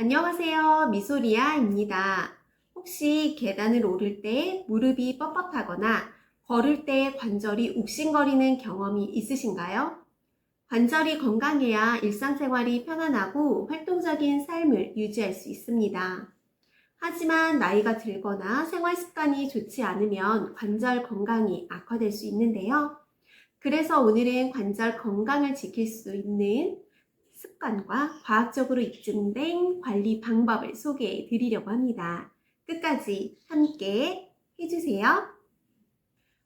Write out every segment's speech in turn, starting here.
안녕하세요. 미소리아입니다. 혹시 계단을 오를 때 무릎이 뻣뻣하거나 걸을 때 관절이 욱신거리는 경험이 있으신가요? 관절이 건강해야 일상생활이 편안하고 활동적인 삶을 유지할 수 있습니다. 하지만 나이가 들거나 생활 습관이 좋지 않으면 관절 건강이 악화될 수 있는데요. 그래서 오늘은 관절 건강을 지킬 수 있는 습관과 과학적으로 입증된 관리 방법을 소개해 드리려고 합니다. 끝까지 함께 해주세요.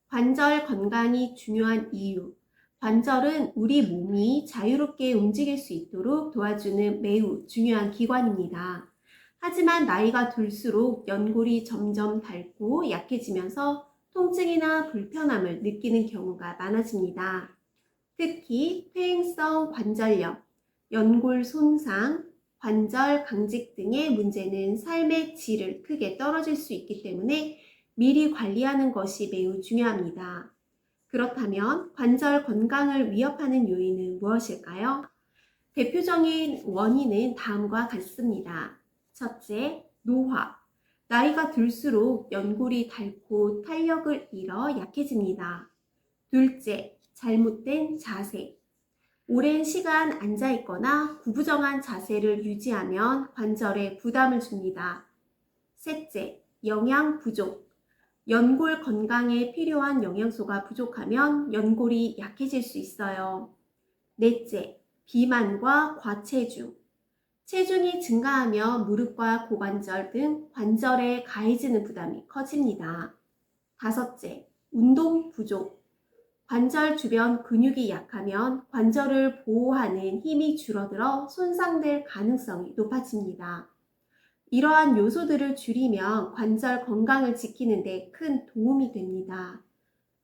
관절 건강이 중요한 이유. 관절은 우리 몸이 자유롭게 움직일 수 있도록 도와주는 매우 중요한 기관입니다. 하지만 나이가 들수록 연골이 점점 닳고 약해지면서 통증이나 불편함을 느끼는 경우가 많아집니다. 특히 퇴행성 관절염, 연골 손상, 관절 강직 등의 문제는 삶의 질을 크게 떨어질 수 있기 때문에 미리 관리하는 것이 매우 중요합니다. 그렇다면 관절 건강을 위협하는 요인은 무엇일까요? 대표적인 원인은 다음과 같습니다. 첫째, 노화. 나이가 들수록 연골이 닳고 탄력을 잃어 약해집니다. 둘째, 잘못된 자세. 오랜 시간 앉아있거나 구부정한 자세를 유지하면 관절에 부담을 줍니다. 셋째, 영양 부족. 연골 건강에 필요한 영양소가 부족하면 연골이 약해질 수 있어요. 넷째, 비만과 과체중. 체중이 증가하며 무릎과 고관절 등 관절에 가해지는 부담이 커집니다. 다섯째, 운동 부족. 관절 주변 근육이 약하면 관절을 보호하는 힘이 줄어들어 손상될 가능성이 높아집니다. 이러한 요소들을 줄이면 관절 건강을 지키는 데 큰 도움이 됩니다.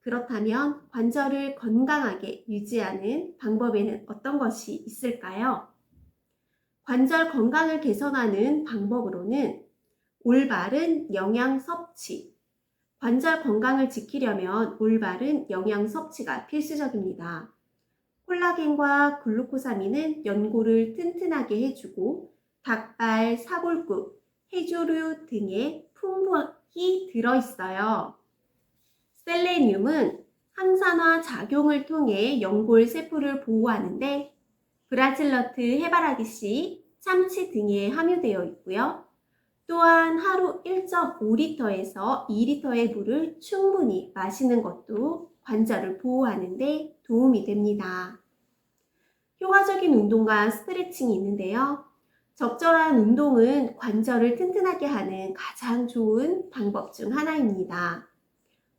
그렇다면 관절을 건강하게 유지하는 방법에는 어떤 것이 있을까요? 관절 건강을 개선하는 방법으로는 올바른 영양 섭취. 관절 건강을 지키려면 올바른 영양 섭취가 필수적입니다. 콜라겐과 글루코사민은 연골을 튼튼하게 해주고 닭발, 사골국, 해조류 등에 풍부히 들어있어요. 셀레늄은 항산화 작용을 통해 연골 세포를 보호하는데 브라질너트, 해바라기씨, 참치 등에 함유되어 있고요. 또한 하루 1.5리터에서 2리터의 물을 충분히 마시는 것도 관절을 보호하는 데 도움이 됩니다. 효과적인 운동과 스트레칭이 있는데요. 적절한 운동은 관절을 튼튼하게 하는 가장 좋은 방법 중 하나입니다.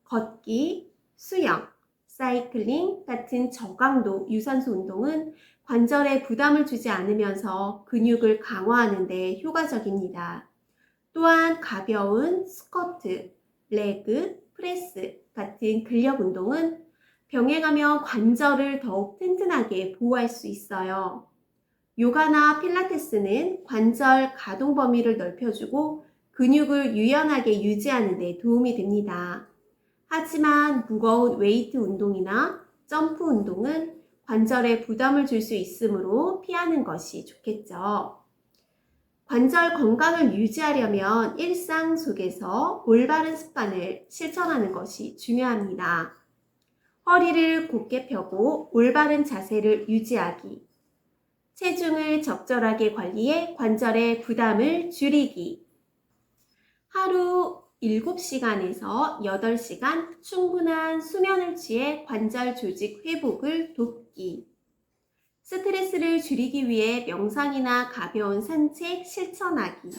걷기, 수영, 사이클링 같은 저강도 유산소 운동은 관절에 부담을 주지 않으면서 근육을 강화하는 데 효과적입니다. 또한 가벼운 스쿼트, 레그, 프레스 같은 근력 운동은 병행하며 관절을 더욱 튼튼하게 보호할 수 있어요. 요가나 필라테스는 관절 가동 범위를 넓혀주고 근육을 유연하게 유지하는 데 도움이 됩니다. 하지만 무거운 웨이트 운동이나 점프 운동은 관절에 부담을 줄 수 있으므로 피하는 것이 좋겠죠. 관절 건강을 유지하려면 일상 속에서 올바른 습관을 실천하는 것이 중요합니다. 허리를 곧게 펴고 올바른 자세를 유지하기, 체중을 적절하게 관리해 관절의 부담을 줄이기, 하루 7시간에서 8시간 충분한 수면을 취해 관절 조직 회복을 돕기, 스트레스를 줄이기 위해 명상이나 가벼운 산책 실천하기.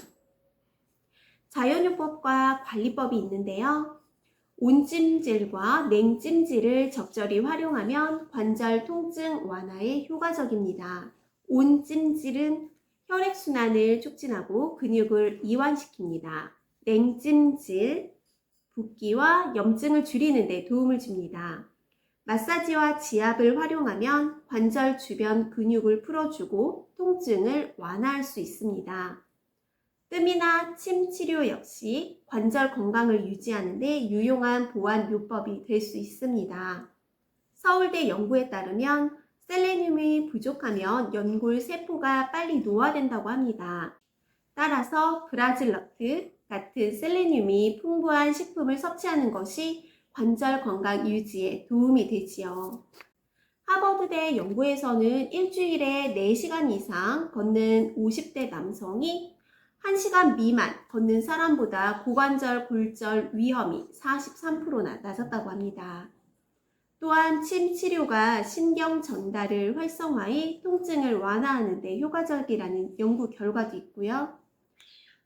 자연요법과 관리법이 있는데요. 온찜질과 냉찜질을 적절히 활용하면 관절 통증 완화에 효과적입니다. 온찜질은 혈액순환을 촉진하고 근육을 이완시킵니다. 냉찜질, 붓기와 염증을 줄이는 데 도움을 줍니다. 마사지와 지압을 활용하면 관절 주변 근육을 풀어주고 통증을 완화할 수 있습니다. 뜸이나 침 치료 역시 관절 건강을 유지하는 데 유용한 보완 요법이 될 수 있습니다. 서울대 연구에 따르면 셀레늄이 부족하면 연골 세포가 빨리 노화된다고 합니다. 따라서 브라질 너트 같은 셀레늄이 풍부한 식품을 섭취하는 것이 관절 건강 유지에 도움이 되지요. 하버드대 연구에서는 일주일에 4시간 이상 걷는 50대 남성이 1시간 미만 걷는 사람보다 고관절 골절 위험이 43%나 낮았다고 합니다. 또한 침 치료가 신경 전달을 활성화해 통증을 완화하는 데 효과적이라는 연구 결과도 있고요.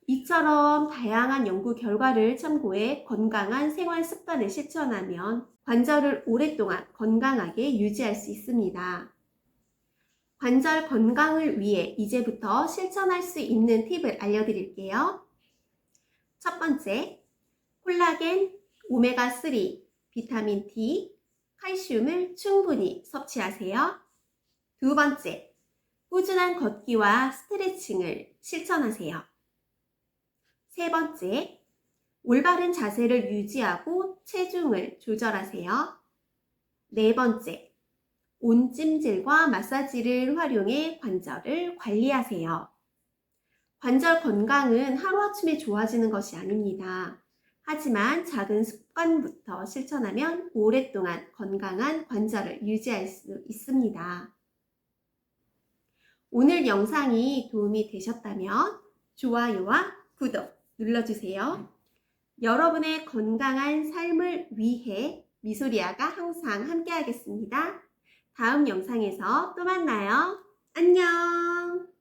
이처럼 다양한 연구 결과를 참고해 건강한 생활 습관을 실천하면 관절을 오랫동안 건강하게 유지할 수 있습니다. 관절 건강을 위해 이제부터 실천할 수 있는 팁을 알려드릴게요. 첫 번째, 콜라겐, 오메가3, 비타민 D, 칼슘을 충분히 섭취하세요. 두 번째, 꾸준한 걷기와 스트레칭을 실천하세요. 세 번째, 올바른 자세를 유지하고 체중을 조절하세요. 네 번째, 온찜질과 마사지를 활용해 관절을 관리하세요. 관절 건강은 하루아침에 좋아지는 것이 아닙니다. 하지만 작은 습관부터 실천하면 오랫동안 건강한 관절을 유지할 수 있습니다. 오늘 영상이 도움이 되셨다면 좋아요와 구독 눌러주세요. 여러분의 건강한 삶을 위해 미소리아가 항상 함께 하겠습니다. 다음 영상에서 또 만나요. 안녕!